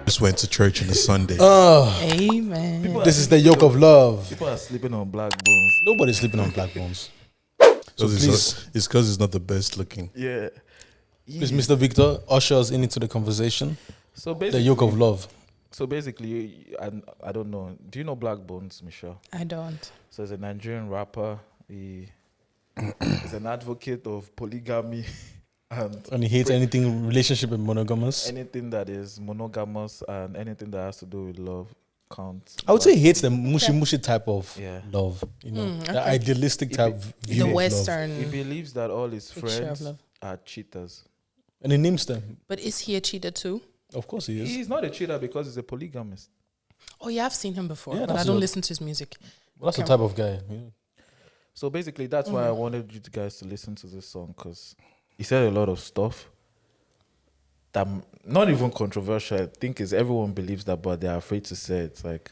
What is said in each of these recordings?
Just went to church on a Sunday. Amen. This is the yoke of love. People are sleeping on Blaqbonez. Nobody's sleeping on Blaqbonez. So please, It's because it's not the best looking. Yeah. please, Mr. Victor, usher us into the conversation. So The basically, yoke of love. So basically, I don't know. Do you know Blaqbonez, Michelle? I don't. So he's a Nigerian rapper. He's an advocate of polygamy And he hates anything relationship and monogamous. anything that is monogamous and anything that has to do with love counts. I would say he hates the mushy type of Yeah. love. You know, the okay. idealistic type view The of love. Western He believes that all his picture of friends love. are cheaters. And he names them. But is he a cheater too? Of course he is. He's not a cheater because he's a polygamist. Oh yeah, I've seen him before, Yeah, but I that's don't a- listen to his music. Well, that's Okay. the type of guy. Yeah. So basically, that's why I wanted you guys to listen to this song, because he said a lot of stuff that not even controversial. I think is everyone believes that, but they're afraid to say it. It's like,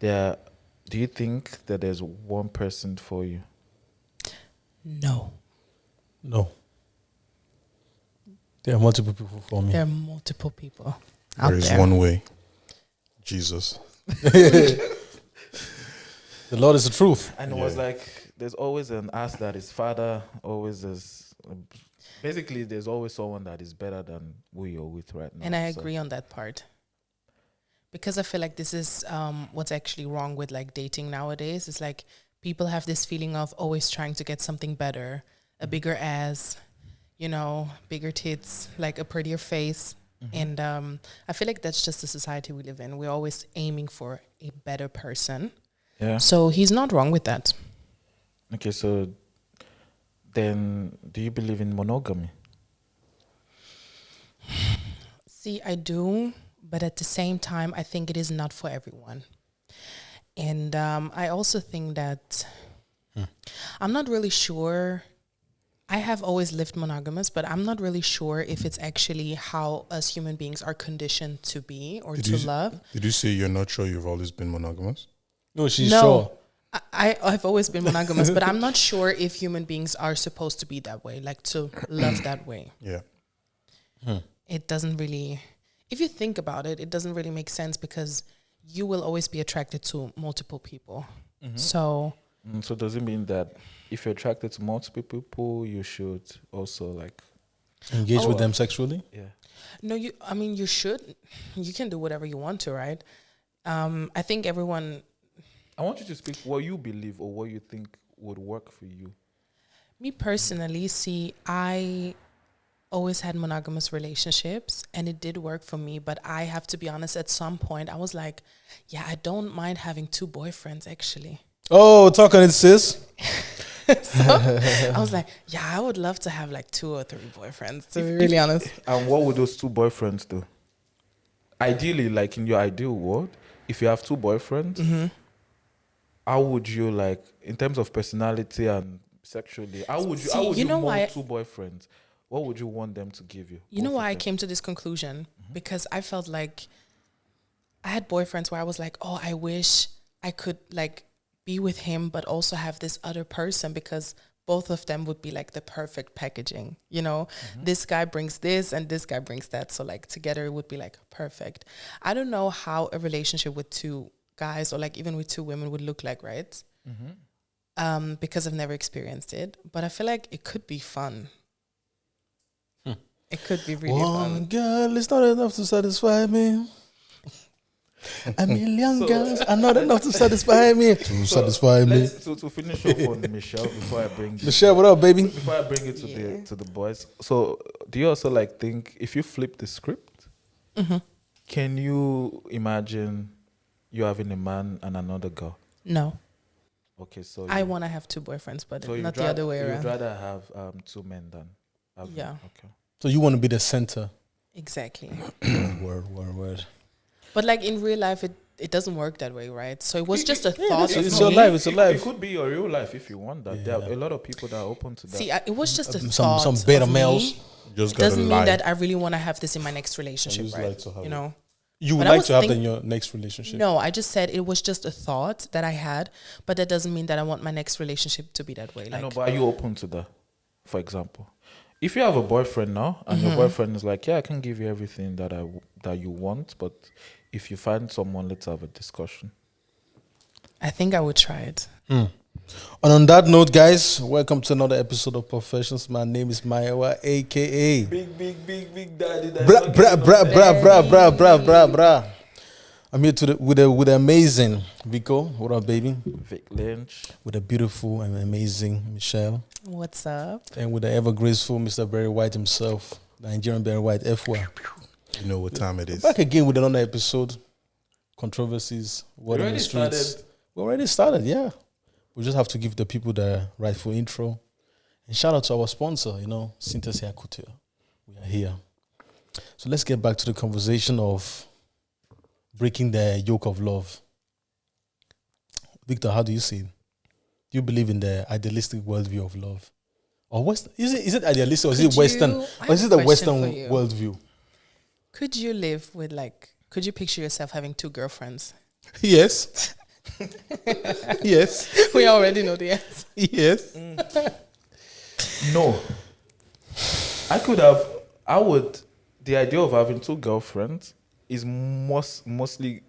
do you think that there's one person for you? No, No. There are multiple people for me. there are multiple people out There is there. one way. Jesus. The Lord is the truth. And it was like, there's always an ask that his father always is. Basically, there's always someone that is better than who you're with right now. And I So- agree on that part. Because I feel like this is what's actually wrong with like dating nowadays. It's like people have this feeling of always trying to get something better, a bigger ass, you know, bigger tits, like a prettier face. And I feel like that's just the society we live in. We're always aiming for a better person. Yeah. So he's not wrong with that. Okay, so then do you believe in monogamy? See, I do, but at the same time, I think it is not for everyone. And I also think that I'm not really sure. I have always lived monogamous, but I'm not really sure if it's actually how us human beings are conditioned to be or Did to you- love. Did you say you're not sure you've always been monogamous? No, she's No. sure. I've always been monogamous, but I'm not sure if human beings are supposed to be that way, like to love that way. Yeah. It doesn't really, if you think about it, it doesn't really make sense because you will always be attracted to multiple people. So So does it mean that if you're attracted to multiple people, you should also like, Engage with them sexually. yeah. no, you should, you can do whatever you want to, right? I think everyone, I want you to speak what you believe or what you think would work for you. me personally, see, I always had monogamous relationships and it did work for me, but I have to be honest, at some point I was like, yeah, I don't mind having 2 boyfriends actually. Oh, talk on it, sis. So I was like, yeah, I would love to have like 2 or 3 boyfriends, to be really honest. And what would those 2 boyfriends do? Ideally, like in your ideal world, if you have 2 boyfriends, how would you like, in terms of personality and sexually, how would you, See, how would you you know mold why- 2 boyfriends? What would you want them to give you? You know Both of why I them. came to this conclusion? Because I felt like I had boyfriends where I was like, oh, I wish I could like be with him, but also have this other person because both of them would be like the perfect packaging. You know, this guy brings this and this guy brings that. So like together it would be like perfect. I don't know how a relationship with 2 guys or like even with 2 women would look like, right? Because I've never experienced it, but I feel like it could be fun. It could be really One fun. girl is not enough to satisfy me. A million girls are not enough to satisfy me. To satisfy me. To finish off on Michelle before I bring you, Michelle, what up, baby? before I bring it to the boys. So do you also like think if you flip the script, can you imagine you having a man and another girl? No. Okay, so I want to have 2 boyfriends, but so not the other way You'd around. rather have 2 men than have Yeah. Okay. So you want to be the center. Exactly. Word. But like in real life, it doesn't work that way, right? So it was just a thought it's- of it's me. your life. It's your It life. could be your real life if you want that. There are a lot of people that are open to that. See, it was just a Some thought. beta of males. me. Just gotta Doesn't lie. mean that I really want to have this in my next relationship, just right? like to have You it. know? You would But I like was to have that think- in your next relationship. No, I just said it was just a thought that I had, but that doesn't mean that I want my next relationship to be that way. I know, Like, but are you open to that? For example, if you have a boyfriend now and your boyfriend is like, yeah, I can give you everything that you want, but if you find someone, let's have a discussion. I think I would try it. And on that note, guys, welcome to another episode of Professions. My name is Maiwa, aka Big daddy. Bra. I'm here with the amazing Vico. What up, baby? Vic Lynch. With the beautiful and amazing Michelle. What's up? And with the ever graceful Mr. Barry White himself, Nigerian Barry White, FY. You know what time it is. Back again with another episode. Controversies. What in the streets. We already started, yeah. We just have to give the people the rightful intro. And shout out to our sponsor, Synthesis Hair Couture. We are here. So let's get back to the conversation of breaking the yoke of love. Victor, how do you see it? Do you believe in the idealistic worldview of love? Or is it idealistic or is it Western? Or is it the Western worldview? Could you live with could you picture yourself having 2 girlfriends? Yes. Yes. We already know the answer. Yes. No. The idea of having 2 girlfriends is mostly,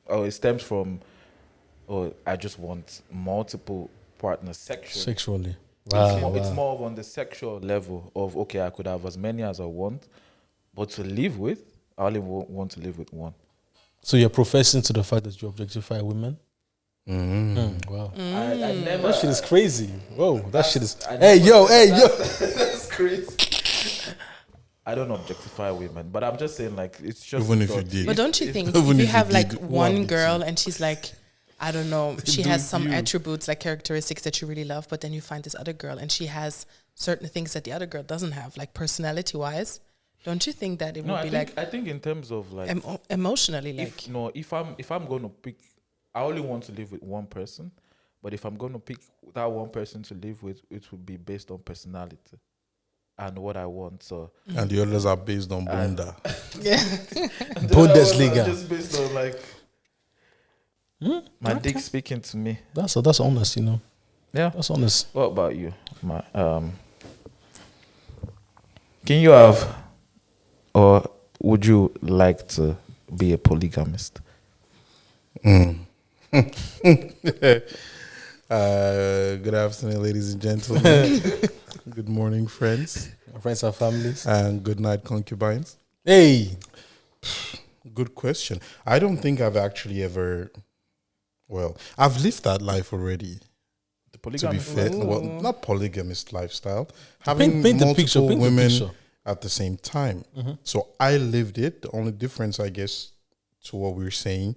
it stems from, I just want multiple partners Sexually. It's more of on the sexual level of, okay, I could have as many as I want, but to live with, I only want to live with one. So you're professing to the fact that you objectify women? Wow. I never. That shit is crazy. Whoa, that shit is. Hey, yo. That's crazy. I don't objectify women, but I'm just saying, it's just. Even if you did. But don't you think if Even you if have you did, one girl and she's I don't know, she Do has some you? attributes, characteristics that you really love, but then you find this other girl and she has certain things that the other girl doesn't have, personality-wise. Don't you think that it would be I think in terms of emotionally, if I'm going to pick, I only want to live with one person, but if I'm going to pick that one person to live with, it would be based on personality and what I want. So And the others are based on Bunda. yeah. Bundesliga. Just based on my dick speaking to me. That's honest, Yeah, That's honest. What about you? Can you have, or would you like to be a polygamist? Good afternoon, ladies and gentlemen. Good morning, friends. Friends and families. And good night, concubines. Hey. Good question. I don't think I've actually ever... Well, I've lived that life already. The To be polygamist? fair, well, not polygamist lifestyle. Having Paint the multiple picture. Paint the women picture. at the same time. So I lived it. The only difference, I guess, to what we're saying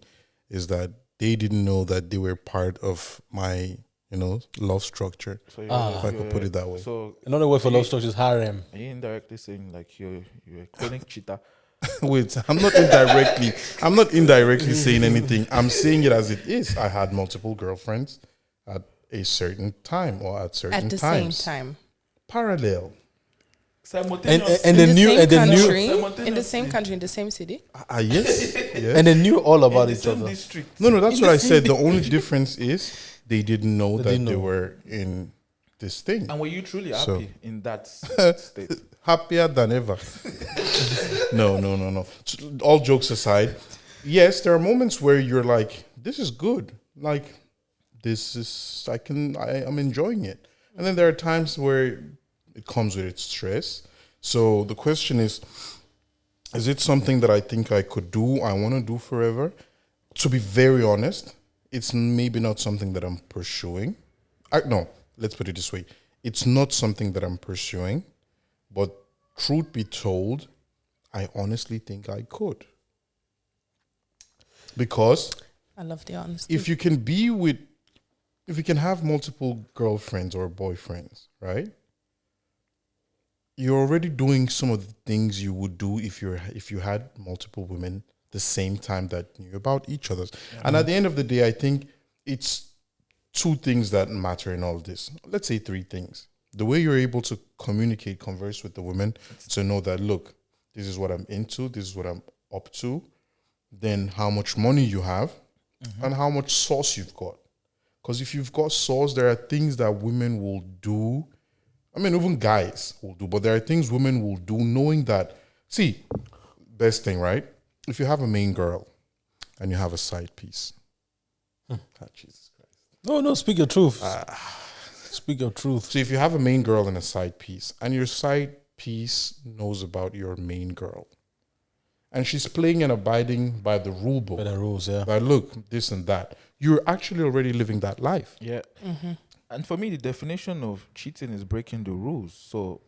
is that they didn't know that they were part of my, love structure. So If I could put it that way. So Another word for love structure is harem. are you indirectly saying you're a chronic cheater? Wait, I'm not indirectly saying anything. I'm saying it as it is. I had multiple girlfriends at a certain time or at certain At the times. same time. Parallel. Simultaneously. And the new In the same country, in the same city. Yes. Yes. and they knew all about each Same other. district. No, that's In what the I same said. The only difference is they didn't know They that didn't they know. were in this thing. And were you truly happy So- in that state? Happier than ever. No. All jokes aside, yes, there are moments where you're like, this is good. I'm enjoying it. And then there are times where it comes with its stress. So the question is it something that I think I could do, I want to do forever? To be very honest, it's maybe not something that I'm pursuing. No, let's put it this way. It's not something that I'm pursuing, but truth be told, I honestly think I could. Because I love the honesty. if you can have multiple girlfriends or boyfriends, right? You're already doing some of the things you would do if you had multiple women the same time that knew about each other's. And at the end of the day, I think it's 2 things that matter in all this. Let's say 3 things. The way you're able to converse with the women to know that, look, this is what I'm into, this is what I'm up to, then how much money you have, and how much sauce you've got. Because if you've got sauce, there are things that women will do. I mean, even guys will do, but there are things women will do knowing that, see, best thing, right? If you have a main girl and you have a side piece, Jesus Christ. No, speak your truth. Speak your truth. So if you have a main girl and a side piece, and your side piece knows about your main girl, and she's playing and abiding by the rule book, By the rules, yeah. by look, this and that, you're actually already living that life. Yeah. And for me, the definition of cheating is breaking the rules. So,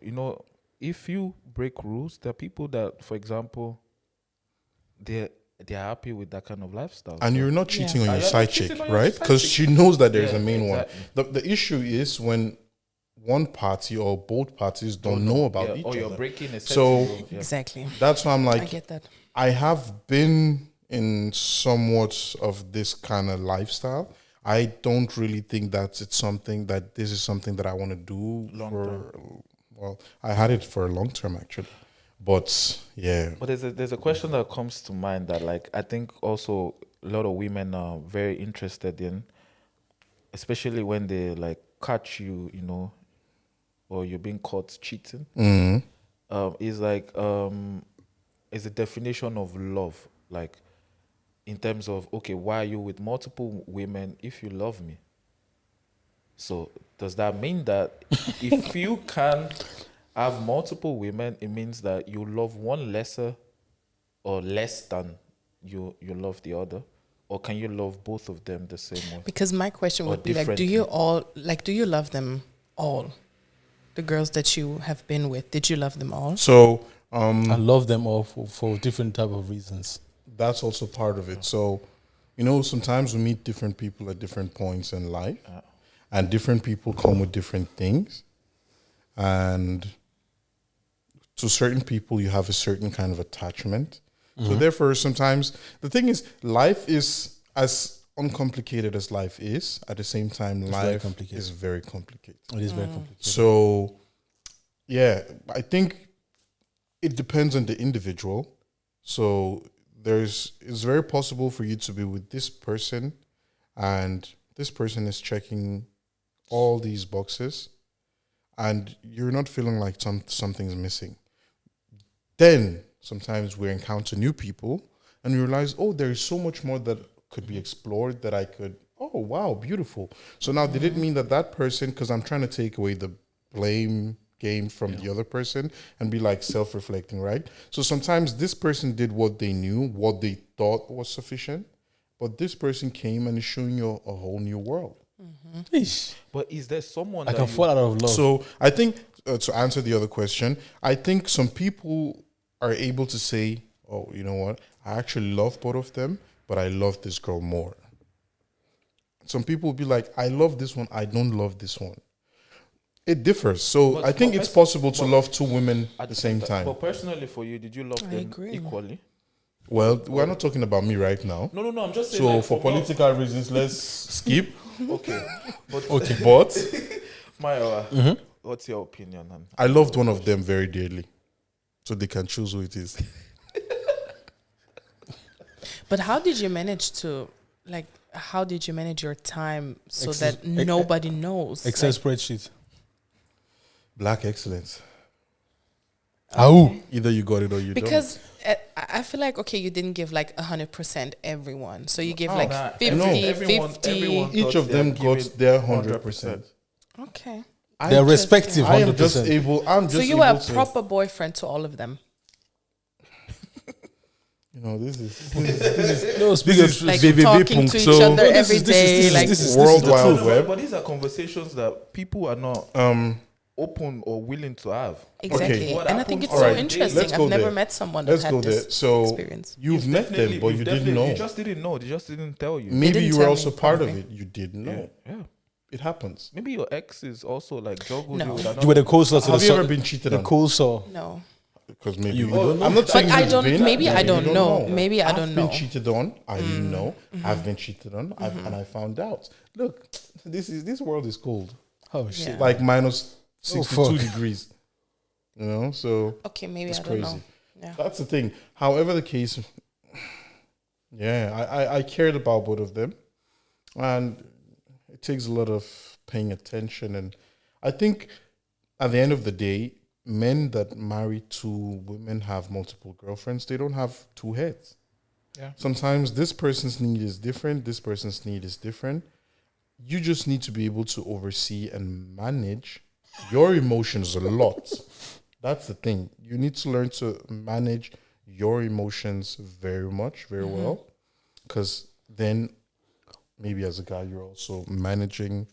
if you break rules, there are people that, for example, they're happy with that kind of lifestyle. And you're not cheating on And your you're side not cheating chick, on your right? side Because chick. she knows that there's Yeah, a main exactly. one. The issue is when one party or both parties don't know about each or you're other. breaking a So- certain rule. Yeah. Exactly. That's why I'm I like, get that. I have been in somewhat of this kind of lifestyle. I don't really think that it's something that this is something that I want to do well, I had it for a long term actually. But yeah. But there's a question that comes to mind that, like, I think also a lot of women are very interested in, especially when they like catch you, or you're being caught cheating. Is like is the definition of love, like in terms of, okay, why are you with multiple women if you love me? So does that mean that if you can have multiple women, it means that you love one lesser or less than you love the other? Or can you love both of them the same way? Because my question Or would be like, do you love them all? The girls that you have been with, did you love them all? So I love them all for different type of reasons. that's also part of it. So, sometimes we meet different people at different points in life, and different people come with different things. And to certain people, you have a certain kind of attachment. So, therefore, sometimes the thing is, life is as uncomplicated as life is. At the same time, very life complicated. is very complicated. It is very complicated. So, yeah, I think it depends on the individual. So it's very possible for you to be with this person, and this person is checking all these boxes, and you're not feeling like something's missing. Then sometimes we encounter new people, and we realize, oh, there is so much more that could be explored that I could. Oh, wow, beautiful. So now, did it mean that person? Because I'm trying to take away the blame game from the other person and be like self-reflecting, right? So sometimes this person did what they knew, what they thought was sufficient, but this person came and is showing you a whole new world. Eesh. But is there someone I that can you- fall out of love. So I think, to answer the other question, I think some people are able to say, oh, you know what? I actually love both of them, but I love this girl more. Some people will be like, I love this one, I don't love this one. It differs. So But- I think but it's pers- possible to but- love two women at the same time. But personally, for you, did you love I them agree. equally? Well, we're not talking about me right now. No. I'm just saying. So like, for political reasons, let's skip. Okay. But Okay, but Maya, what's your opinion on? I loved one of them very dearly, so they can choose who it is. But how did you manage to, like, how did you manage your time so Excel- that nobody knows? Excel Like, spreadsheet. Black excellence. Au. Either you got it or you because I feel like, okay, you didn't give like 100% everyone. So you gave like Nah, 50, everyone 50. don't. Each thought of they them had got given their 100%. Okay. They're respective I am just 100%. able. I'm just So you were a able to. proper boyfriend to all of them. This is No, speak your truth. Like VVV talking to punk. each So- other No, this every is- day. this is- Like, this is World the Wide truth. Web. But these are conversations that people are not open or willing to have. exactly. Okay. What And I think happens- it's so Alright, interesting. let's go I've never there. met someone Let's that go had there. this So experience. you've met them, but you didn't know. You just didn't know. They just didn't tell you. Maybe didn't you tell were me, also part of probably. it. You didn't know. Yeah. It happens. Maybe your ex is also like juggled No. you with another. You were the coleslaw to Have the you sun- ever been cheated the on? coleslaw. No. Because maybe You you don't don't know. I'm not But saying I you've don't, been. maybe I you don't know. Maybe I don't I've know. been cheated on. I didn't know. I've been cheated on. And I found out. Look, this world is cold. Oh shit. Yeah. Like minus 62 fuck. degrees. So Okay, maybe it's I don't crazy. know. Yeah. That's the thing. However the case, I cared about both of them. And it takes a lot of paying attention. And I think at the end of the day, men that marry two women have multiple girlfriends. They don't have two heads. Yeah. Sometimes this person's need is different. This person's need is different. You just need to be able to oversee and manage your emotions a lot. That's the thing. You need to learn to manage your emotions very much, very well. Because then maybe as a guy, you're also managing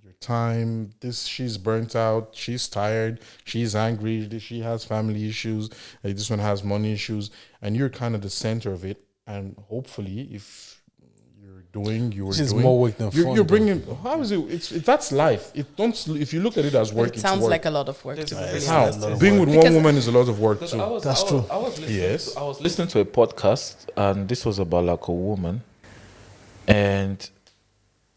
your time. She's burnt out, she's tired, she's angry, she has family issues, like this one has money issues, and you're kind of the center of it. And hopefully, if It's more work than fun. you're bringing. How is it? It's that's life. It don't. If you look at it as work, It sounds work. like a lot of work. To be really How honest. being with one woman is a lot of work Because too. That's true. I was listening Yes. I was listening to a podcast, and this was about like a woman, and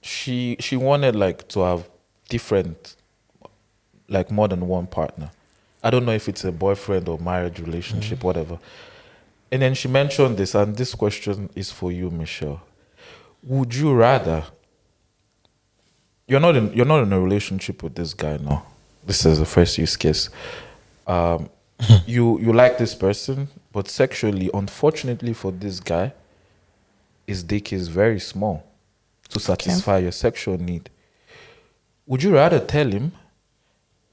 she wanted like to have different, like more than one partner. I don't know if it's a boyfriend or marriage relationship, whatever. And then she mentioned this, and this question is for you, Michelle. Would you rather? You're not in a relationship with this guy now. This is the first use case. You like this person, but sexually, unfortunately for this guy, his dick is very small to satisfy your sexual need. Would you rather tell him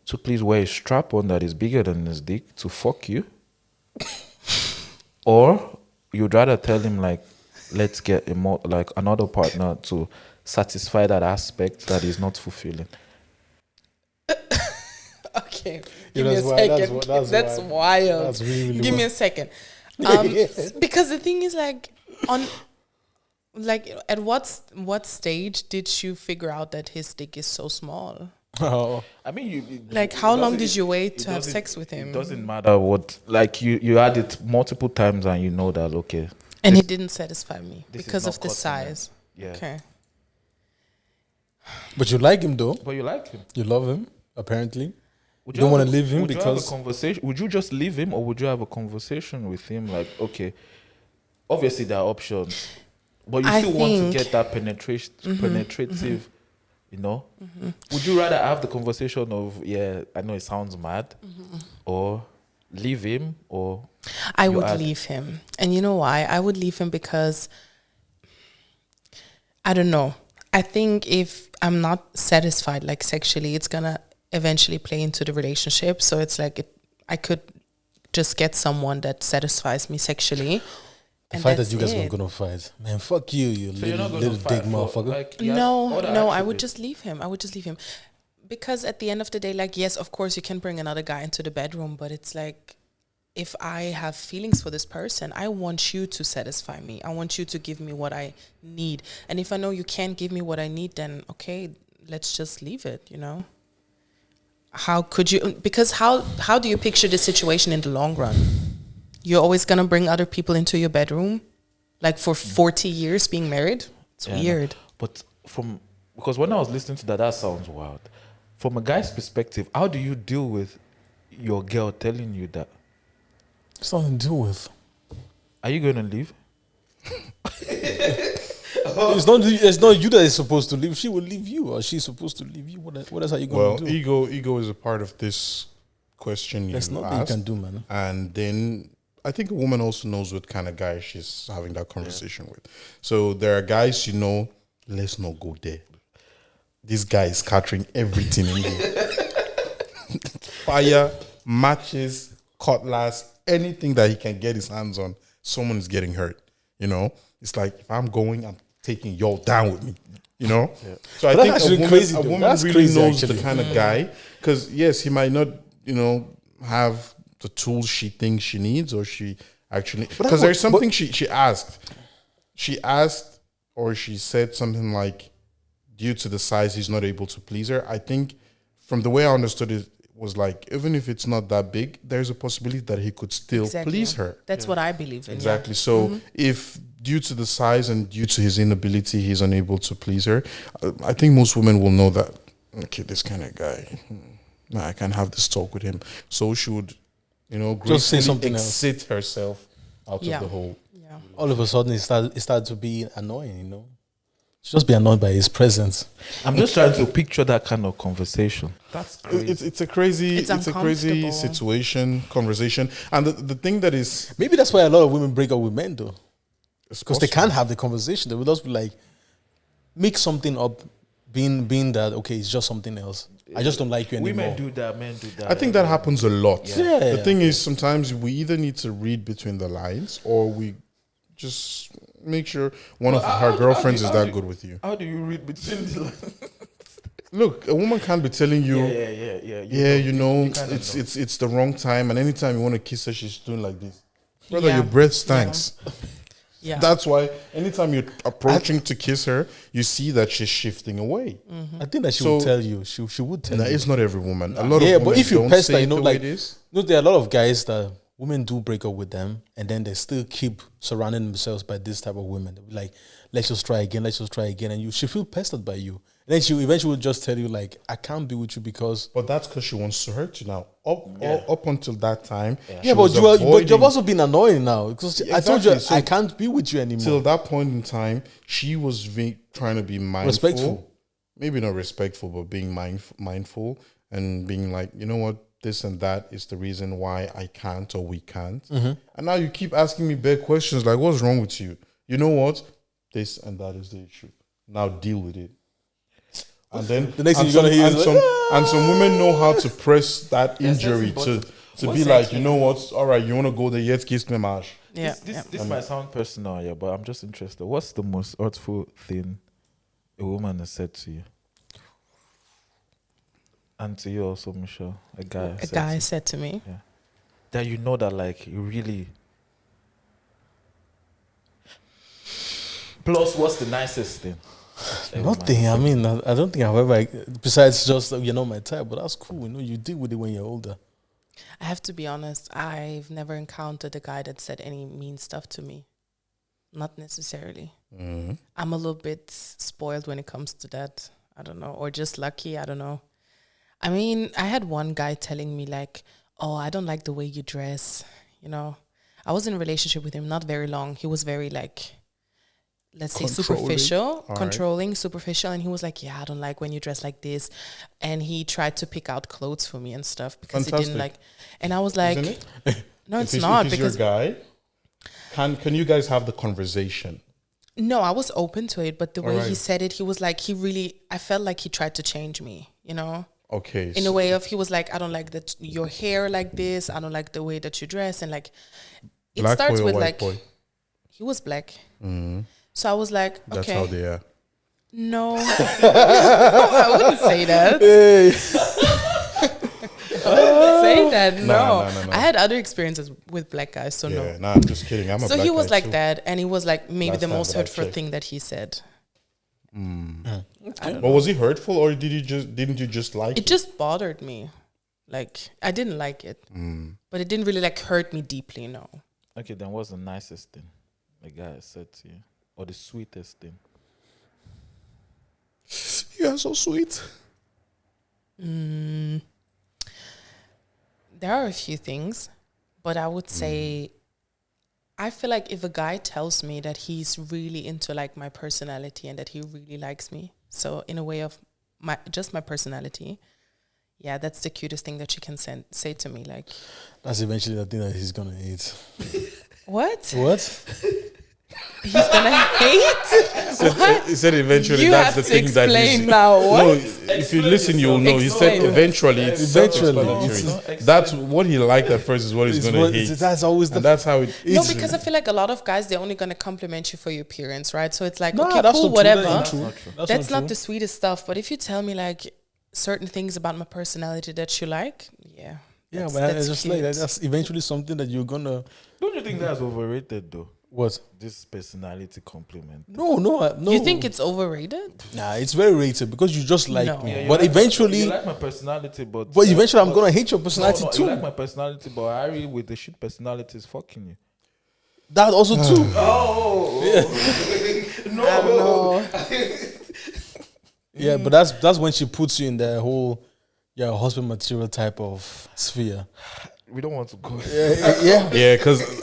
to please wear a strap on that is bigger than his dick to fuck you? Or you'd rather tell him like, let's get another partner to satisfy that aspect that is not fulfilling? Okay, Yeah, give me a that's why- second. that's why- wild. that's really give me wild. a second. Because the thing is, like, at what stage did you figure out that his dick is so small? Oh, I mean, Like, how long did you wait to have sex with him? It doesn't matter what, like you had it multiple times and you know that, okay. And this- it didn't satisfy me this is because not of the cutting it. size. Yeah. Okay. but you like him though. But you like him. You love him. Apparently, Would you don't have want to leave him would you have a because conversation? Would you just leave him, or would you have a conversation with him? Like, okay, obviously there are options, but you I still want to think- get that penetrative. You know, would you rather have the conversation of, yeah, I know it sounds mad, or leave him, or I you would add- leave him. And you know why? I would leave him because I don't know. I think if I'm not satisfied, like sexually, it's going to eventually play into the relationship. So it's like I could just get someone that satisfies me sexually. the and fight that that's you guys were it. gonna fight, man. Fuck you, you So you're not little, going to little dick fight for, motherfucker. like, he has No, other I would attributes. just leave him. I would just leave him. Because at the end of the day, like, yes, of course, you can bring another guy into the bedroom, but it's like, if I have feelings for this person, I want you to satisfy me. I want you to give me what I need. And if I know you can't give me what I need, then okay, let's just leave it, you know? How could you, because how do you picture this situation in the long run? You're always going to bring other people into your bedroom? Like for 40 years being married? It's Yeah, I know. weird. But because when I was listening to that sounds wild. From a guy's perspective, how do you deal with your girl telling you that? It's nothing to do with. Are you going to leave? It's not you that is supposed to leave. She will leave you, or she's supposed to leave you. What else are you going Well, to do? ego is a part of this question you There's nothing you asked. can do, man. And then I think a woman also knows what kind of guy she's having that conversation with. So there are guys, let's not go there. This guy is scattering everything in there. Fire, matches, cutlass, anything that he can get his hands on, someone is getting hurt. It's like, if I'm going, I'm taking y'all down with me. So I But think that's actually a woman, crazy, a though. woman That's really crazy, knows actually. the kind of guy, because yes, he might not, have the tools she thinks she needs, or she actually, because there's something she asked. She asked, or she said something like, due to the size, he's not able to please her. I think from the way I understood it, was like, even if it's not that big, there's a possibility that he could still please her. That's what I believe in. Exactly. So if due to the size and due to his inability, he's unable to please her, I think most women will know that, okay, this kind of guy, I can have this talk with him. So she would, Just say gracefully something else. exit herself out Yeah. of the whole. Yeah. All of a sudden, it started to be annoying, Just be annoyed by his presence. I'm just trying to picture that kind of conversation. That's crazy. It's a crazy uncomfortable. situation, conversation. And the thing that is, Maybe that's why a lot of women break up with men, though. Because they can't have the conversation. They will just be like, make something up, being that, okay, it's just something else. I just don't like you anymore. Women do that, men do that. I think that happens a lot. Yeah. The thing is, sometimes we either need to read between the lines or we just make sure one of her girlfriends is that good with you. How do you read between the lines? Look, a woman can't be telling you, You it's the wrong time, and anytime you want to kiss her, she's doing like this. Brother, Yeah. your breath stinks. Yeah. That's why anytime you're approaching to kiss her, you see that she's shifting away. I think that she would tell you. She would tell No, you. it's not every woman. A lot of Yeah, women but if you don't pester, say you it know, the way like, it is. no, there are a lot of guys that women do break up with them, and then they still keep surrounding themselves by this type of women. They'll be like, let's just try again, and she feel pestered by you. And then she eventually will just tell you, like, I can't be with you because. But that's because she wants to hurt you now. Up until that time, Yeah, but you've also been annoying now because I told you Exactly. So I can't be with you anymore. till that point in time, she was trying to be mindful. Respectful. Maybe not respectful, but being mindful and being like, you know what, this and that is the reason why I can't or we can't. And now you keep asking me big questions like, what's wrong with you? You know what? This and that is the issue. Now deal with it. And then The next thing you're gonna hear is and some women know how to press that injury to be like, you know what? All right, you want to go there? Yes, kiss me, Marsh. Yeah. This might sound personal, yeah, but I'm just interested. What's the most hurtful thing a woman has said to you? And to you also, Michelle. A guy said to me. Yeah. That you know that, like, you really. Plus, what's the nicest thing? Nothing. I mean, I don't think I've ever, besides just, you're not my type, but that's cool. You know, you deal with it when you're older. I have to be honest, I've never encountered a guy that said any mean stuff to me. Not necessarily. I'm a little bit spoiled when it comes to that. I don't know. Or just lucky. I don't know. I mean, I had one guy telling me like, oh, I don't like the way you dress. You know, I was in a relationship with him, not very long. He was very like, let's say superficial, controlling, superficial. And he was like, yeah, I don't like when you dress like this. And he tried to pick out clothes for me and stuff because he didn't like. And I was like, no, it's not. If he's your guy, can you guys have the conversation? No, I was open to it. But the way he said it, he was like, I felt like he tried to change me, you know? Okay. In a way of, he was like, I don't like that your hair like this. I don't like the way that you dress. And like, it Black starts boy or with white like, boy? he was black. So I was like, That's okay. how they are. No, I wouldn't say that. I wouldn't say that. No. No. I had other experiences with black guys, so no. Yeah, nah, I'm just kidding. I'm a So black he was guy like too. that, and he was like maybe Last the time most that I hurtful checked. thing that he said. But was he hurtful, or didn't you just like It just bothered me. Like, I didn't like it, but it didn't really like hurt me deeply. No. Okay, then what's the nicest thing a guy has said to you? Or the sweetest thing? You are so sweet. There are a few things, but I would say I feel like if a guy tells me that he's really into like my personality and that he really likes me, so in a way of my personality, yeah, that's the cutest thing that you can say to me. Like, That's eventually the thing that he's gonna eat. what? What? He's gonna hate? What? He said eventually You that's have the to thing that explain he's... now. What? No, if you listen, you'll know. He said Explain. eventually. It's Eventually. self-explanatory. That's what he liked at first is what he's going to hate. That's always the. And that's how it... No, because I feel like a lot of guys, they're only going to compliment you for your appearance, right? So it's like, Nah, okay, that's cool, not true. whatever. That ain't true. That's not true. the sweetest stuff. But if you tell me like certain things about my personality that you like, yeah. Yeah, that's- but that's it's just cute. like that's eventually something that you're gonna. Don't you think that's overrated though? What? This personality compliment. No. You think it's overrated? Nah, it's very rated because you just like No. me. Yeah, you but like eventually, you like my personality, but eventually, I'm gonna hate your personality no, too. You like my personality, but Harry with the shit personality is fucking you. That also too. No, I don't know. Yeah, but that's when she puts you in the whole husband material type of sphere. we don't want to go. Yeah. Yeah, because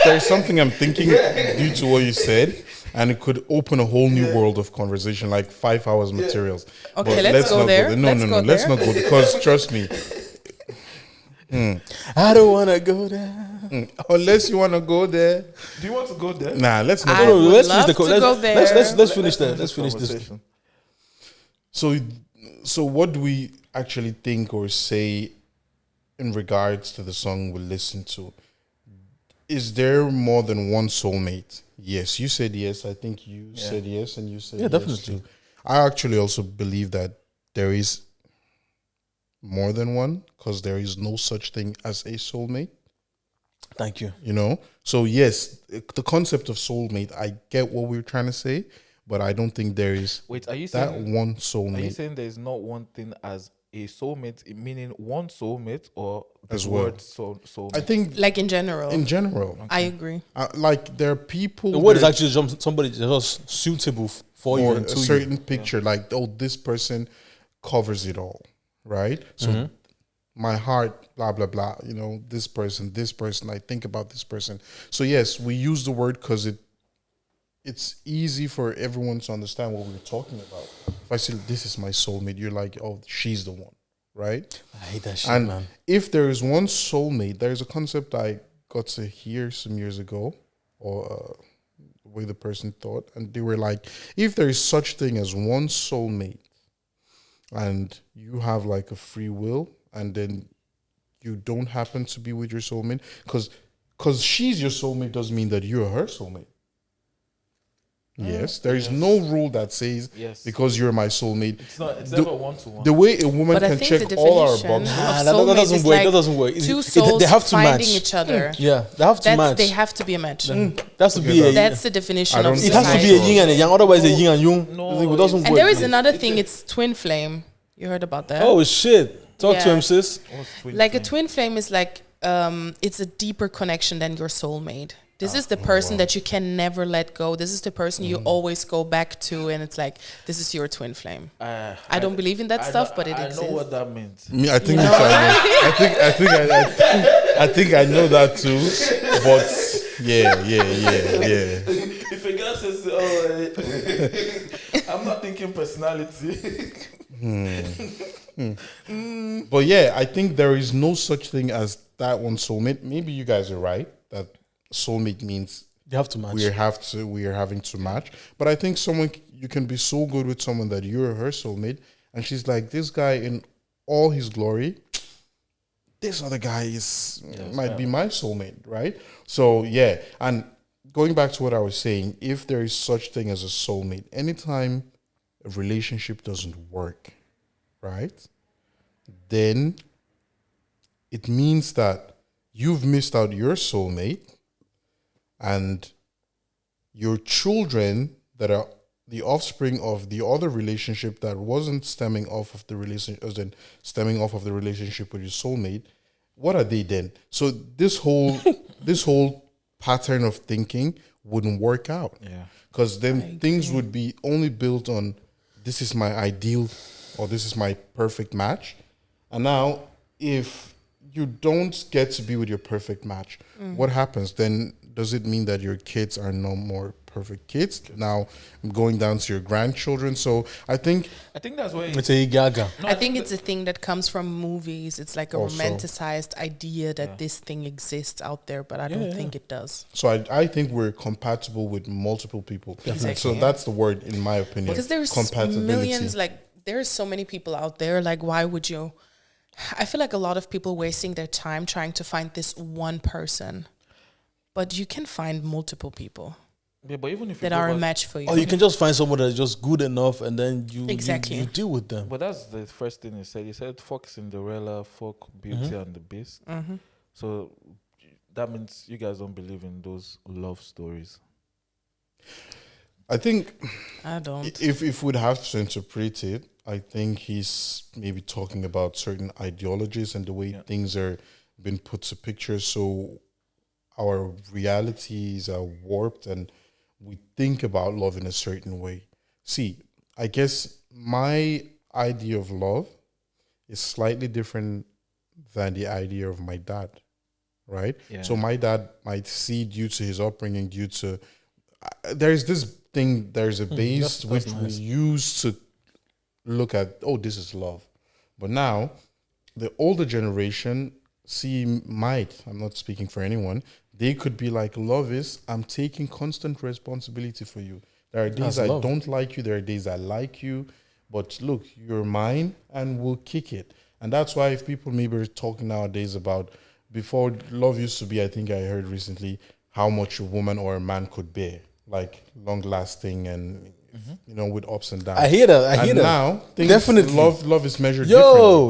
there's something I'm thinking due to what you said, and it could open a whole new world of conversation, like 5 hours materials. Okay, But let's go not there. No, let's not go, because trust me, I don't want to go there. unless you want to go there. Do you want to go there? Nah, let's not. I go. would let's love finish the to go there. let's finish that. Let's finish this. conversation. So what do we actually think or say in regards to the song we listened to? Is there more than one soulmate? Yes, you said yes. I think you said yes, and you said yes definitely. too. I actually also believe that there is more than one, because there is no such thing as a soulmate. Thank you. You know, so yes, the concept of soulmate, I get what we're trying to say, but I don't think there is Wait, are you that saying one Are you soulmate saying there is not one thing as a soulmate, meaning one soulmate, or the As well. word soulmate? I think Like in general. in general, I agree. like there are people. The word is there actually somebody just suitable for you for and a to you. certain picture, like, oh, this person covers it all, right? So my heart, blah blah blah. You know, this person. I think about this person. So yes, we use the word because it's easy for everyone to understand what we're talking about. If I say this is my soulmate, you're like, oh, she's the one, right? I hate that shit, And man. if there is one soulmate, there is a concept I got to hear some years ago, or the way the person thought, and they were like, if there is such thing as one soulmate, and you have like a free will, and then you don't happen to be with your soulmate, because she's your soulmate doesn't mean that you're her soulmate. Yes, there is no rule that says Yes. because you're my soulmate. It's not. It's The- never one to one. The way a woman But I can think check the all our definition boxes. Ah, of that soulmate doesn't is work. like That doesn't work. two They souls have to finding match. each other. Yeah, they have to match. They have to be a match. That's to be a. That's the definition I of don't It think has to society. be a yin and a yang. Otherwise, a yin and yang. No, It doesn't And work. there is another thing. It's twin flame. You heard about that? Oh shit! Talk to Yeah. him, sis. What's twin Like a flame? twin flame is like it's a deeper connection than your soulmate. This is the person that you can never let go. This is the person you always go back to, and it's like this is your twin flame. I don't believe in that stuff, but it I exists. know what that means. Me, I think I know. I think I know that too. But yeah. If a girl says, "Oh, I'm not thinking personality," But yeah, I think there is no such thing as that one soulmate. Maybe you guys are right that soulmate means You have to match. we are having to match. But I think you can be so good with someone that you're her soulmate, and she's like, this guy in all his glory, this other guy might be my soulmate, right? So yeah, and going back to what I was saying, if there is such thing as a soulmate, anytime a relationship doesn't work, right, then it means that you've missed out your soulmate, and your children that are the offspring of the other relationship that wasn't stemming off of the stemming off of the relationship with your soulmate, what are they then? So this whole pattern of thinking wouldn't work out. Yeah. Because then things would be only built on this is my ideal or this is my perfect match. And now if you don't get to be with your perfect match, what happens? Then does it mean that your kids are no more perfect kids? Now I'm going down to your grandchildren. So I think that's why It's a gaga. I think it's a thing that comes from movies. It's like a Also. romanticized idea that this thing exists out there, but I don't think it does. so. I think we're compatible with multiple people. Exactly. So that's the word, in my opinion. Because there's millions, like there's so many people out there. Like, why would you? I feel like a lot of people wasting their time trying to find this one person, but you can find multiple people Yeah, but even if that you go are a back- match for you. Or you can just find someone that's just good enough, and then you Exactly. you deal with them. But that's the first thing he said. He said, "Fuck Cinderella, fuck Beauty and the Beast." So that means you guys don't believe in those love stories. I think I don't. if we'd have to interpret it, I think he's maybe talking about certain ideologies and the way things are been put to picture. So our realities are warped and we think about love in a certain way. See, I guess my idea of love is slightly different than the idea of my dad, right? Yeah. So my dad might see, due to his upbringing, due to there's this think there's a base that's which nice. we use to look at, oh, this is love. But now, the older generation I'm not speaking for anyone, they could be like, love is, I'm taking constant responsibility for you. There are days I don't like you, there are days I like you, but look, you're mine and we'll kick it. And that's why if people maybe are talking nowadays about, before love used to be, I think I heard recently, how much a woman or a man could bear, like long lasting and with ups and downs. I hear that. Now, Definitely. love is measured Yo,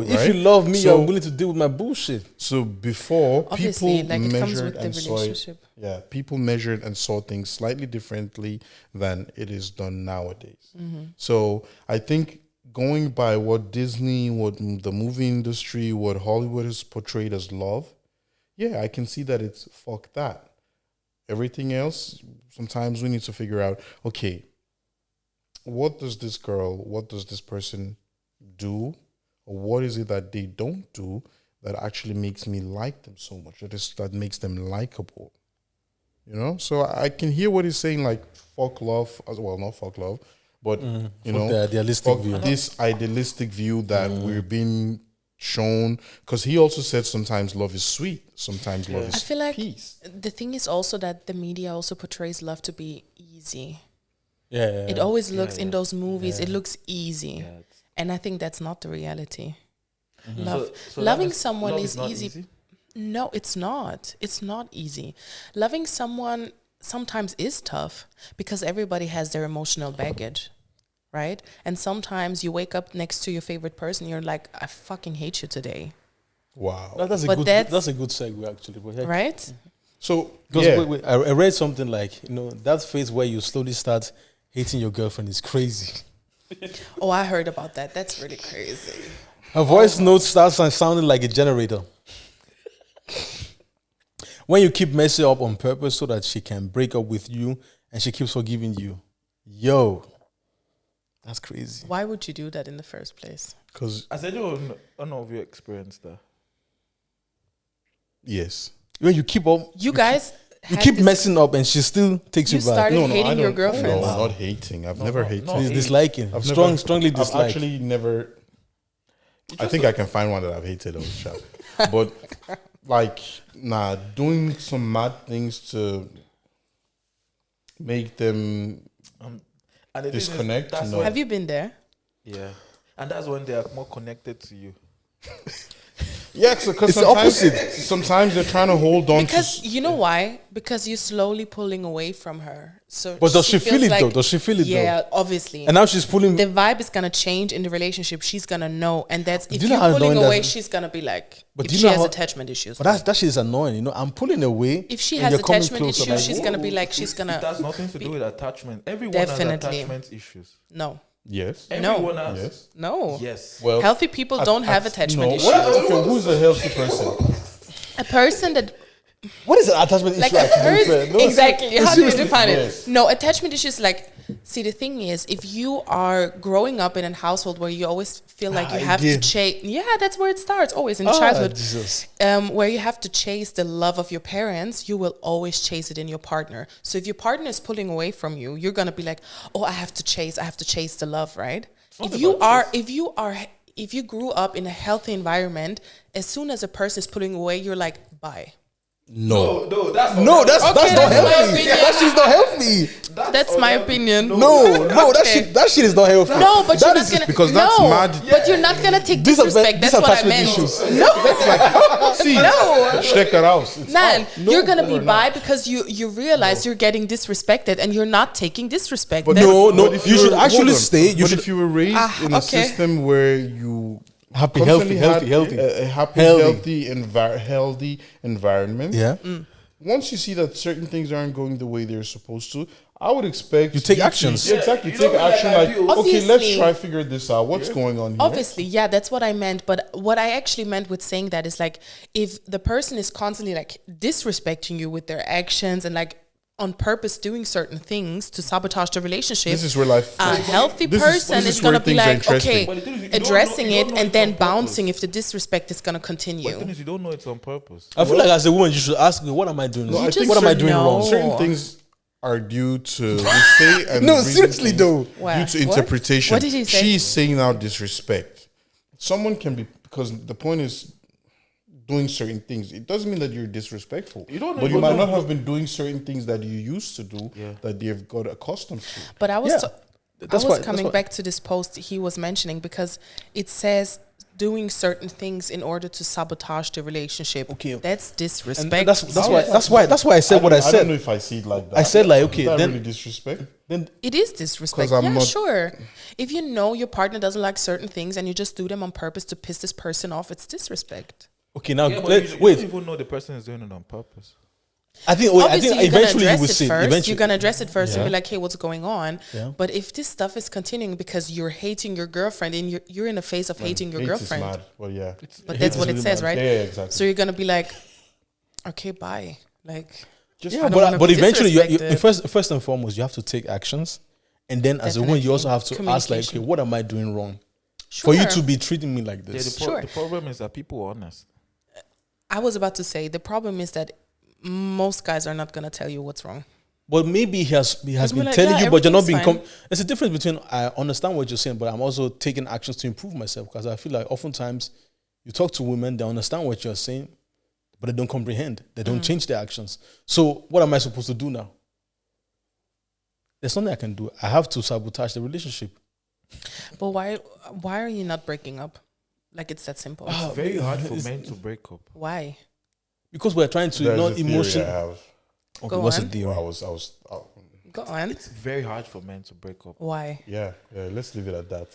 differently. if right? you love me, So- I'm willing to deal with my bullshit. So before, Obviously, people like it comes measured with the and saw it. relationship. Yeah, people measured and saw things slightly differently than it is done nowadays. So I think going by what Disney, what the movie industry, what Hollywood has portrayed as love, yeah, I can see that it's fuck that. Everything else, sometimes we need to figure out, okay, what does this person do? Or what is it that they don't do that actually makes me like them so much? That makes them likable. So I can hear what he's saying, like fuck love, as well, not fuck love, but The idealistic fuck view. this idealistic view that we're being shown. Because he also said sometimes love is sweet, sometimes love is I feel like peace. the thing is also that the media also portrays love to be easy. Yeah. It always looks in those movies, it looks easy. Yeah, it's- And I think that's not the reality. So Loving that is- someone love is not easy. No, it's not. It's not easy. Loving someone sometimes is tough because everybody has their emotional baggage, right? And sometimes you wake up next to your favorite person, you're like, I fucking hate you today, Wow. That's a But good. that's- That's a good segue, actually. But heck, right? So, because yeah. wait, I read something like that phase where you slowly start hating your girlfriend is crazy. Oh, I heard about that. That's really crazy. Her voice note starts sounding like a generator. When you keep messing up on purpose so that she can break up with you and she keeps forgiving you, yo, that's crazy. Why would you do that in the first place? Because, I said, you don't know if you experienced that. yes. When you keep up, You guys, you had keep this- messing up and she still takes You you back. started I hating your don't- girlfriends. No, not hating. I've never hated. no. He's disliking. I've Strongly I've dislike. actually never. I think I can find one that I've hated on the show, but like, doing some mad things to make them And the thing is, disconnect. that's No. when- Have you been there? Yeah. And that's when they are more connected to you. Yeah, because It's the opposite. sometimes they're trying to hold on Because to. you know why? Because you're slowly pulling away from her. So, But does she feel feels it like- though? Does she feel it Yeah, though? obviously. And now she's pulling. The vibe is gonna change in the relationship. She's gonna know, and that's if you know you're how pulling annoying away, that- she's gonna be like. But if do you she know has how- attachment issues, But that shit is annoying. I'm pulling away. if she and has you're coming attachment closer, issues, like, she's gonna be like, she's It gonna has nothing to do with attachment. Everyone Definitely. has attachment issues. no, Yes. Everyone has. Yes. no. Yes. Well, Healthy people don't have attachment no. issues. Okay, who's a healthy person? A person that What is an attachment like issue? a actually? person No, exactly. How do you seriously. define Yes. it? No, attachment issues like. See, the thing is, if you are growing up in a household where you always feel like you have to Idea. chase, yeah, that's where it starts. Always in Ah, childhood, Jesus. where you have to chase the love of your parents, you will always chase it in your partner. So if your partner is pulling away from you, you're gonna be like, oh, I have to chase the love, right? If you grew up in a healthy environment, as soon as a person is pulling away, you're like, bye. No. No, that's No, that's Okay, not that's my healthy. opinion. That shit's not healthy. That's my opinion. No, Okay. that shit is not healthy. No, but you're That not is- gonna. because no, that's mad. But you're not gonna take These are disrespect. these That's what I attachment meant. issues. See, No. check that out. It's Man, not- you're gonna be we're bi not. because you realize you're getting disrespected and you're not taking disrespect. But That's- No, But if you should were- actually hold on. stay. You But should if you were raised in a okay. system where you happy, constantly healthy, had healthy. a happy, Healthy. healthy environment. Yeah. Once you see that certain things aren't going the way they're supposed to, I would expect You take to- actions. Yeah, exactly. you Take don't action. like Like, ideals. okay, let's Obviously. try figure this out. What's going on here? Obviously, yeah, that's what I meant. But what I actually meant with saying that is like, if the person is constantly like disrespecting you with their actions and like on purpose doing certain things to sabotage the relationship, This is where life. a healthy this person is is where going to be things are like, interesting. okay, But the thing is, you don't addressing know- you it don't know and it's then on purpose. bouncing if the disrespect is going to The continue. thing is, you don't know it's on purpose. I feel like as a woman, you should ask me, what am I doing? No, I what think am I should doing know. wrong? certain things are due to we say and No, reason seriously things though. Wow. due to What? interpretation. What did he say? She's saying now disrespect. Someone can be, because the point is doing certain things. It doesn't mean that you're disrespectful. You don't but you even might know. not have been doing certain things that you used to do that they've got accustomed to. But I was Yeah. I was That's coming why- back to this post he was mentioning because it says doing certain things in order to sabotage the relationship. Okay. That's And disrespect. that's why I said what I I don't said. know if I see it like that. I said like, okay, Is that then really disrespect? then It is disrespect. 'Cause I'm Yeah, not- sure. If you know your partner doesn't like certain things and you just do them on purpose to piss this person off, it's disrespect. okay now Yeah, but you wait. don't even know the person is doing it on purpose. I think Obviously, you're gonna eventually you address will it see. first. Eventually, You're gonna address it first and Yeah. be like, "Hey, what's going on?" Yeah. But if this stuff is continuing because you're hating your girlfriend and you're in a phase of hating your Hate girlfriend, is mad, but yeah. but Hate that's is what it really says, mad. right? Yeah, exactly. So you're gonna be like, "Okay, bye." Like, Just I yeah, don't wanna but be eventually you disrespected. first and foremost you have to take actions, and then as a woman you also have to ask like, okay, what am I doing wrong for you to be treating me like Yeah, this? Sure. the problem is that people are honest. I was about to say the problem is that most guys are not gonna tell you what's wrong. But maybe he has we're been like, telling yeah, you, but you're not being. everything's There's a difference between I understand what you're saying, but I'm also taking actions to improve myself because I feel like oftentimes you talk to women, they understand what you're saying, but they don't comprehend. They don't change their actions. So what am I supposed to do now? There's nothing I can do. I have to sabotage the relationship. But why are you not breaking up? Like it's that simple. Ah. It's very hard for It's- men to break up. Why? Because we're trying to There's not a theory emotion. I have. Okay, Go what's on. the deal? I was Go on. It's very hard for men to break up. Why? yeah, let's leave it at that.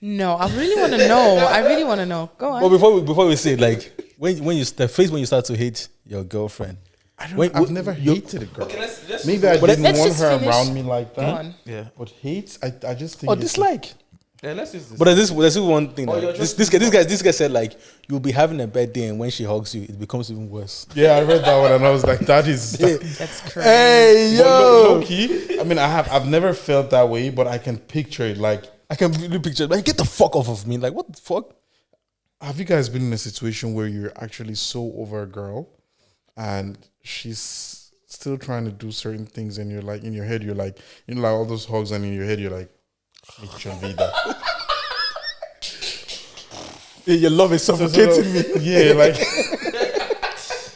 No, I really want to know. I really want to know. Go on. But before we say like when you the phase when you start to hate your girlfriend, I've never hated a girl. let's Maybe I didn't let's want just her finish. around me like Go that. on. Yeah. But hate, I just think or it's dislike. Yeah, let's use this. But there's this one thing. Oh, Like, you're this just- this guy said like you'll be having a bad day and when she hugs you, it becomes even worse. Yeah, I read that one and I was like, that is. That's crazy. Hey But yo, low key, I mean, I've never felt that way, but I can picture it. Like, I can really picture it. Like get the fuck off of me. Like what the fuck? have you guys been in a situation where you're actually so over a girl and she's still trying to do certain things and you're like, in your head, you're like, you know, like all those hugs and in your head, you're like, "Mucha vida." Your love is suffocating me. Yeah,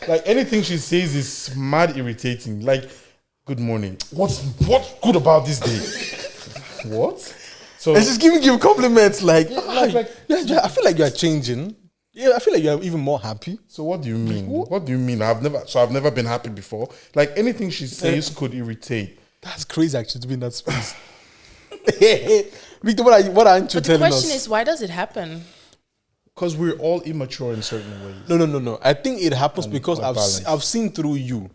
like anything she says is mad irritating. Like, good morning. What's good about this day? What? So And she's giving you compliments like, like- yeah, I feel like you are changing. Yeah, I feel like you're even more happy. So what do you mean? What do you mean? I've never been happy before. Like anything she says could irritate. That's crazy actually to be in that space. Victor, what aren't you But the telling question us? is, why does it happen? Because we're all immature in certain ways. No. I think it happens because balance. I've seen through you,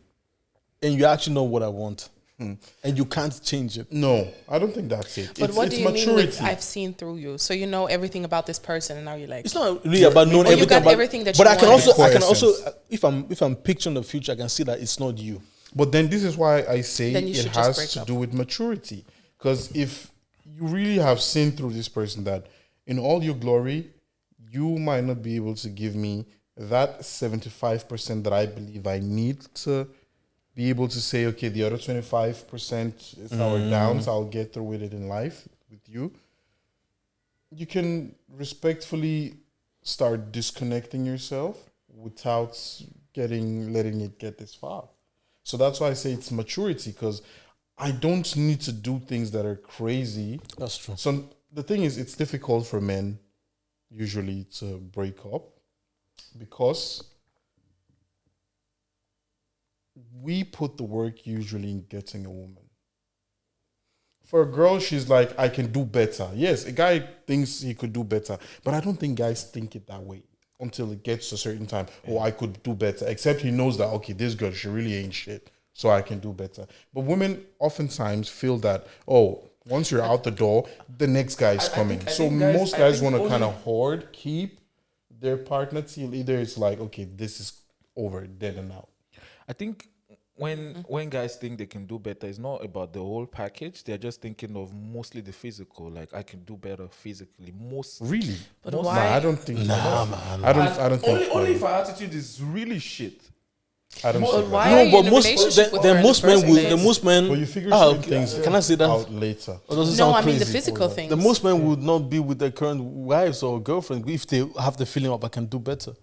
and you actually know what I want, and you can't change it. No, I don't think that's it. But it's, what it's do you maturity. mean with I've seen through you? So you know everything about this person and now you're like, It's not really about knowing Or you everything. got about, everything that but you I can want. also, Core if I'm picturing the future, I can see that it's not you. But then this is why I say Then you it should just has break to up. do with maturity. Because if you really have seen through this person that in all your glory, you might not be able to give me that 75% that I believe I need to be able to say, okay, the other 25% is our downs. I'll get through with it in life with you. You can respectfully start disconnecting yourself without letting it get this far. So that's why I say it's maturity, because I don't need to do things that are crazy. That's true. So the thing is, it's difficult for men usually to break up because we put the work usually in getting a woman. For a girl, she's like, I can do better. Yes, a guy thinks he could do better, but I don't think guys think it that way until it gets to a certain time. Oh, I could do better, except he knows that, okay, this girl, she really ain't shit, so I can do better. But women oftentimes feel that, oh, once you're out the door, the next guy is coming. I So think guys- most I guys think want to only- kind of hoard, keep their partner till either it's like, okay, this is over, dead and out. I think when guys think they can do better, it's not about the whole package. They're just thinking of mostly the physical. Like, I can do better physically. Really? But Nah, why? I don't think so. Nah, man. I don't think Only so. if our attitude is really shit. I don't But see why that. are you No, in but a most relationship with her then in most the men first would. place? The most men. But you figure Ah, certain things can I say that? out later. Or does it No, sound I mean the crazy? physical things. The most men would not be with their current wives or girlfriend if they have the feeling of I can do better.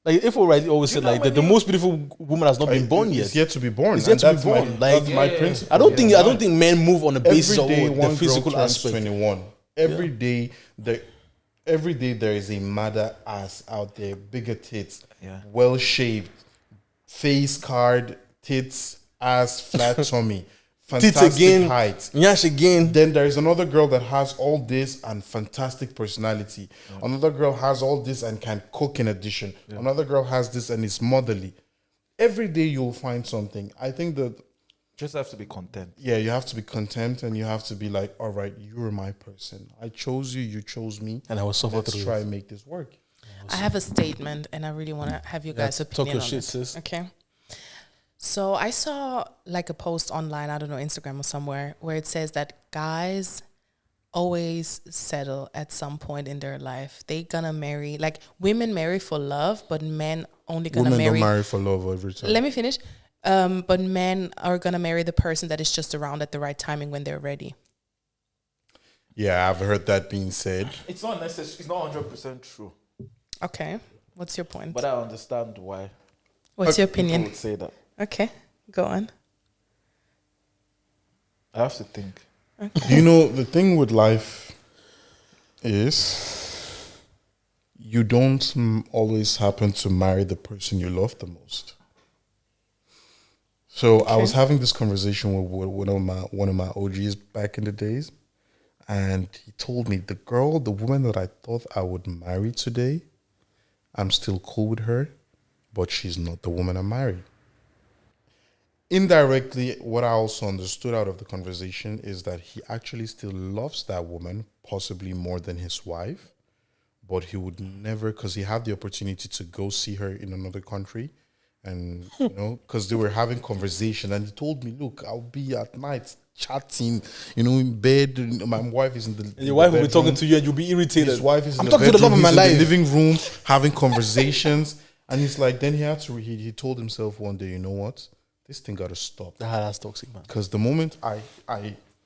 Like if already always said like that the most beautiful woman has not been born yet. It's yet to be born. It's yet to be that's born. Like, that's my principle. I don't think men move on the basis Every day of one the physical girl turns aspect. 21. Every day there is a mother ass out there, bigger tits, well shaped, face card, tits, ass, flat tummy, Tits fantastic again, height. Nyash again. Then there is another girl that has all this and fantastic personality. Another girl has all this and can cook in addition. Another girl has this and is motherly. Every day you'll find something. I think that Just have to be content. you have to be content and you have to be like, all right, you're my person. I chose you, you chose me. And I will suffer Let's through try it. and make this work. I have a statement, and I really want to have you guys' talk opinion your on shit, it. sis. Okay. So I saw like a post online, I don't know, Instagram or somewhere, where it says that guys always settle at some point in their life. They gonna marry, like women marry for love, but men only gonna Women marry. don't marry for love every time. Let me finish. But men are gonna marry the person that is just around at the right timing when they're ready. Yeah, I've heard that being said. It's not necessary. It's not 100% true. Okay. What's your point? But I understand why What's your people opinion? would say that. Okay, go on. I have to think. You know, the thing with life is you don't always happen to marry the person you love the most. So I was having this conversation with one of my OGs back in the days, and he told me the woman that I thought I would marry today, I'm still cool with her, but she's not the woman I married. Indirectly, what I also understood out of the conversation is that he actually still loves that woman, possibly more than his wife, but he would never, because he had the opportunity to go see her in another country, and because they were having conversation, and he told me, "Look, I'll be at night chatting, in bed. My wife is in the And your wife will be talking to you and you'll be irritated. His wife is in I'm the talking to the love bedroom, of my he's in life. the living room having conversations, and he's like, then he had to. He told himself one day, you know what? This thing got to stop. That's toxic, man. Because the moment I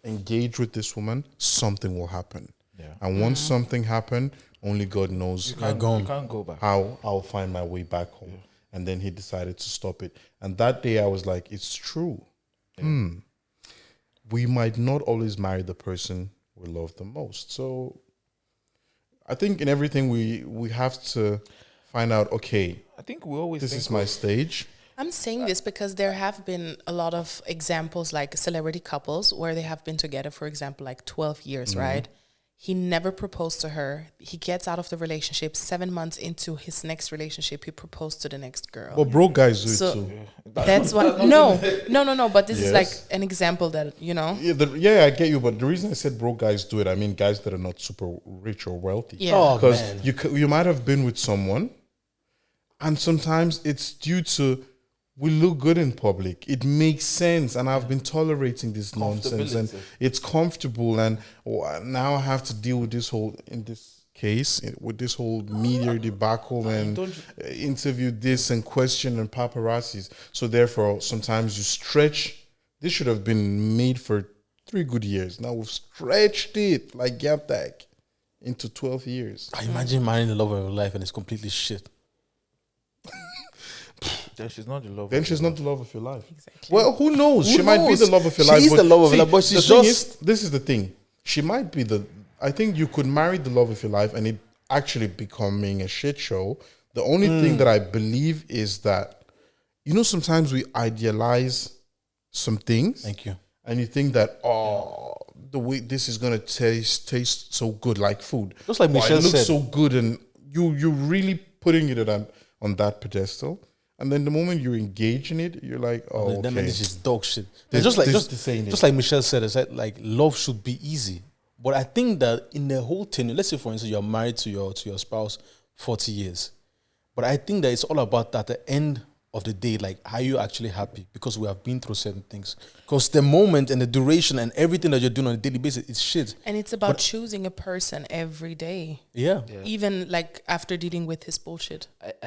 engage with this woman, something will happen. Yeah. And once something happened, only God knows You can't go back. how I'll find my way back home. And then he decided to stop it. And that day I was like, it's true. We might not always marry the person we love the most. So I think in everything we have to find out, okay, I think we always this think is my stage. I'm saying this because there have been a lot of examples like celebrity couples where they have been together, for example, like 12 years, right? He never proposed to her. He gets out of the relationship. 7 months into his next relationship, he proposed to the next girl. But broke guys do So it too. that's what. No. But this is Yes. like an example that, Yeah, I get you. But the reason I said broke guys do it, I mean guys that are not super rich or wealthy. Yeah. Oh, Because man. you might have been with someone, and sometimes it's due to we look good in public. It makes sense, and I've been tolerating this nonsense, and it's comfortable. And now I have to deal with this whole with this whole media debacle and interview this and question and paparazzis. So therefore, sometimes you stretch. This should have been made for 3 good years. Now we've stretched it like gap tag into 12 years. I imagine marrying the love of your life and it's completely shit. Then she's not the love. Then of she's your not the love of your life. Exactly. Well, who knows? She might be knows? the love of your She life. is the love of your life, but she's the thing just- is, this is the thing. She might be I think you could marry the love of your life and it actually becoming a shit show. The only thing that I believe is that, sometimes we idealize some things. Thank you. And you think that, the way this is going to taste so good, like food. Just like Michelle it looks said. so good, and you're really putting it on that pedestal. And then the moment you engage in it, you're like, oh, Then okay. this is dog shit. This- just like this- just, this ain't just it. like Michelle said, it's like love should be easy. But I think that in the whole tenure, let's say for instance you're married to your spouse 40 years, but I think that it's all about at the end of the day, like, are you actually happy? Because we have been through certain things. Because the moment and the duration and everything that you're doing on a daily basis, it's shit. And it's about choosing a person every day, Yeah. even like after dealing with his bullshit.